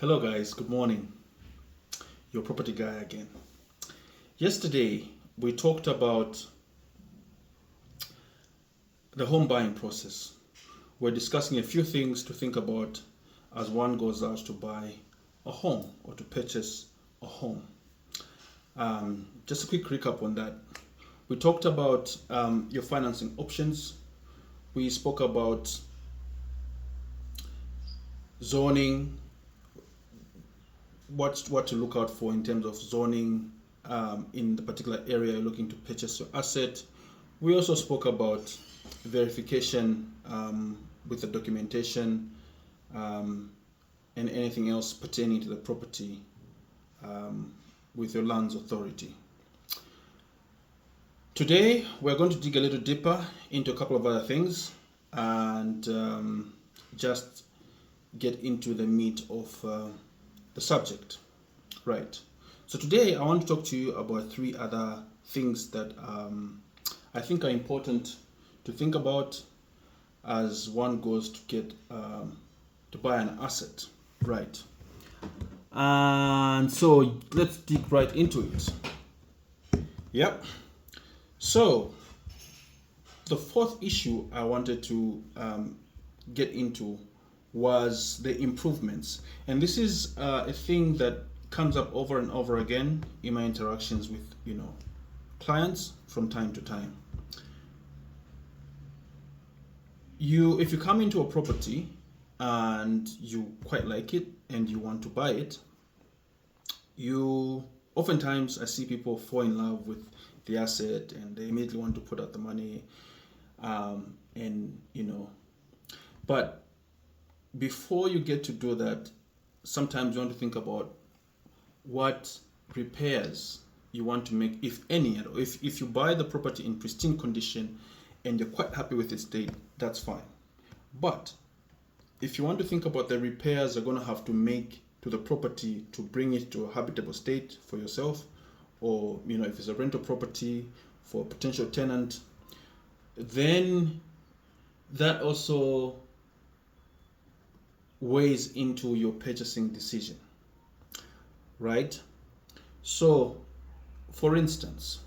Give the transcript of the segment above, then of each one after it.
Hello, guys. Good morning. Your property guy again. Yesterday, we talked about the home buying process. We're discussing a few things to think about as one goes out to buy a home or to purchase a home. Just a quick recap on that. We talked about your financing options. We spoke about zoning, what to look out for in terms of zoning in the particular area you're looking to purchase your asset. We also spoke about verification with the documentation and anything else pertaining to the property with your lands authority. Today we're going to dig a little deeper into a couple of other things and just get into the meat of the subject. Right. So today I want to talk to you about three other things that I think are important to think about as one goes to get to buy an asset. Right. And so let's dig right into it. Yep. So the fourth issue I wanted to get into was the improvements, and this is a thing that comes up over and over again in my interactions with clients from time to time. If you come into a property and you quite like it and you want to buy it, oftentimes I see people fall in love with the asset and they immediately want to put out the money, but before you get to do that, sometimes you want to think about what repairs you want to make, if any. If you buy the property in pristine condition and you're quite happy with its state, that's fine. But if you want to think about the repairs you're going to have to make to the property to bring it to a habitable state for yourself, or if it's a rental property for a potential tenant, then that also weighs into your purchasing decision, right? So, for instance,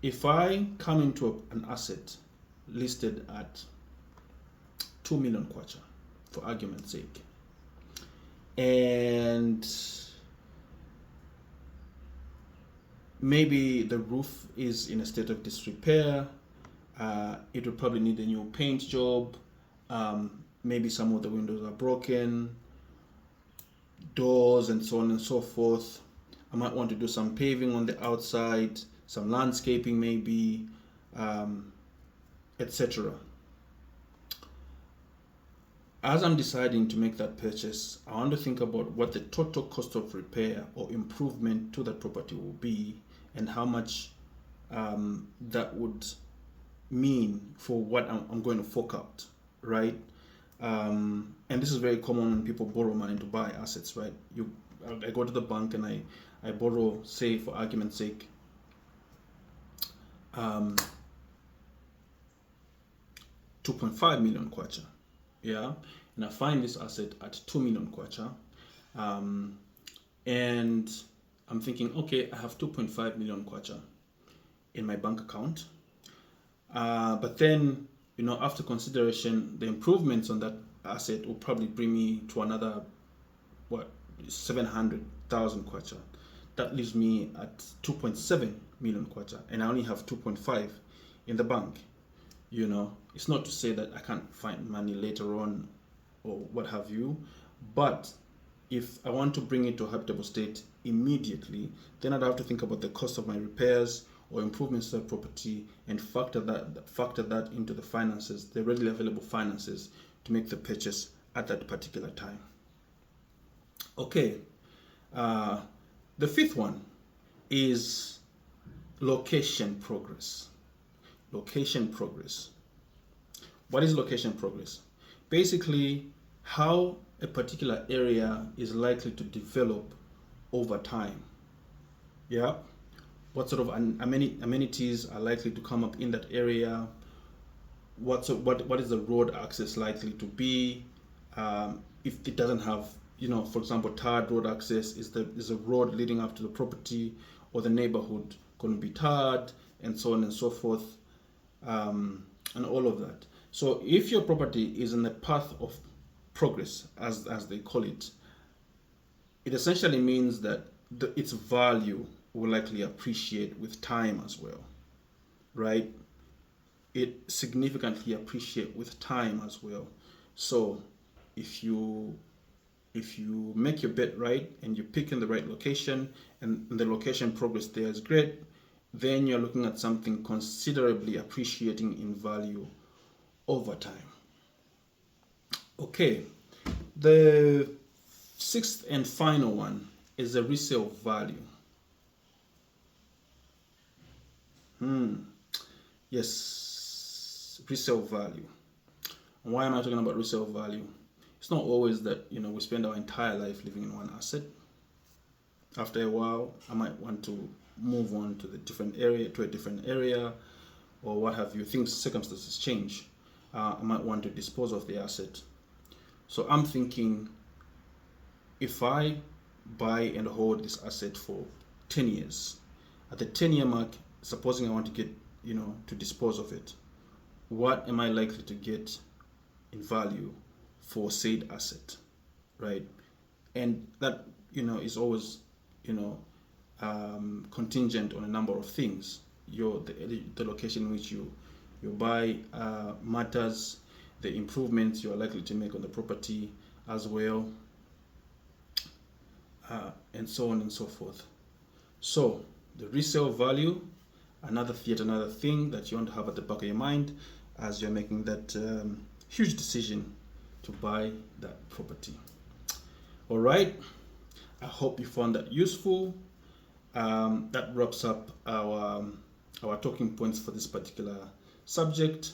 if I come into an asset listed at 2 million kwacha, for argument's sake, and maybe the roof is in a state of disrepair, it would probably need a new paint job, maybe some of the windows are broken, doors and so on and so forth. I might want to do some paving on the outside, some landscaping maybe, etc. As I'm deciding to make that purchase, I want to think about what the total cost of repair or improvement to that property will be and how much that would mean for what I'm going to fork out, right? And this is very common when people borrow money to buy assets, right? I go to the bank and I borrow, say for argument's sake, 2.5 million kwacha, yeah, and I find this asset at 2 million kwacha, and I'm thinking, okay, I have 2.5 million kwacha in my bank account, but then after consideration, the improvements on that asset will probably bring me to another 700,000 kwacha. That leaves me at 2.7 million kwacha, and I only have 2.5 in the bank. It's not to say that I can't find money later on or what have you, but if I want to bring it to a habitable state immediately, then I'd have to think about the cost of my repairs or improvements to the property and factor that into the finances, the readily available finances, to make the purchase at that particular time. Okay, the fifth one is location progress. Location progress. What is location progress? Basically, how a particular area is likely to develop over time. Yeah. What sort of amenities are likely to come up in that area? What is the road access likely to be? If it doesn't have for example, tarred road access. Is the road leading up to the property or the neighborhood going to be tarred, and so on and so forth, and all of that. So if your property is in the path of progress, as they call it, it essentially means that its value will likely appreciate with time as well, right? It significantly appreciate with time as well. So if you make your bet right and you pick in the right location and the location progress there is great, then you're looking at something considerably appreciating in value over time. Okay, the sixth and final one is the resale value. Yes, resale value. And why am I talking about resale value? It's not always that we spend our entire life living in one asset. After a while, I might want to move on to a different area, or what have you. Circumstances change. I might want to dispose of the asset. So I'm thinking, if I buy and hold this asset for 10 years, at the 10-year mark, supposing I want to get, to dispose of it, what am I likely to get in value for said asset, right? And that, is always, contingent on a number of things. The location in which you buy matters, the improvements you are likely to make on the property as well, and so on and so forth. So the resale value, another thing that you want to have at the back of your mind as you're making that huge decision to buy that property. All right, I hope you found that useful. That wraps up our talking points for this particular subject.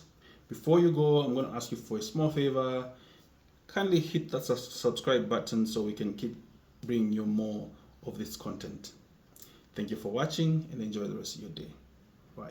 Before you go, I'm going to ask you for a small favor. Kindly hit that subscribe button so we can keep bringing you more of this content. Thank you for watching and enjoy the rest of your day. Bye.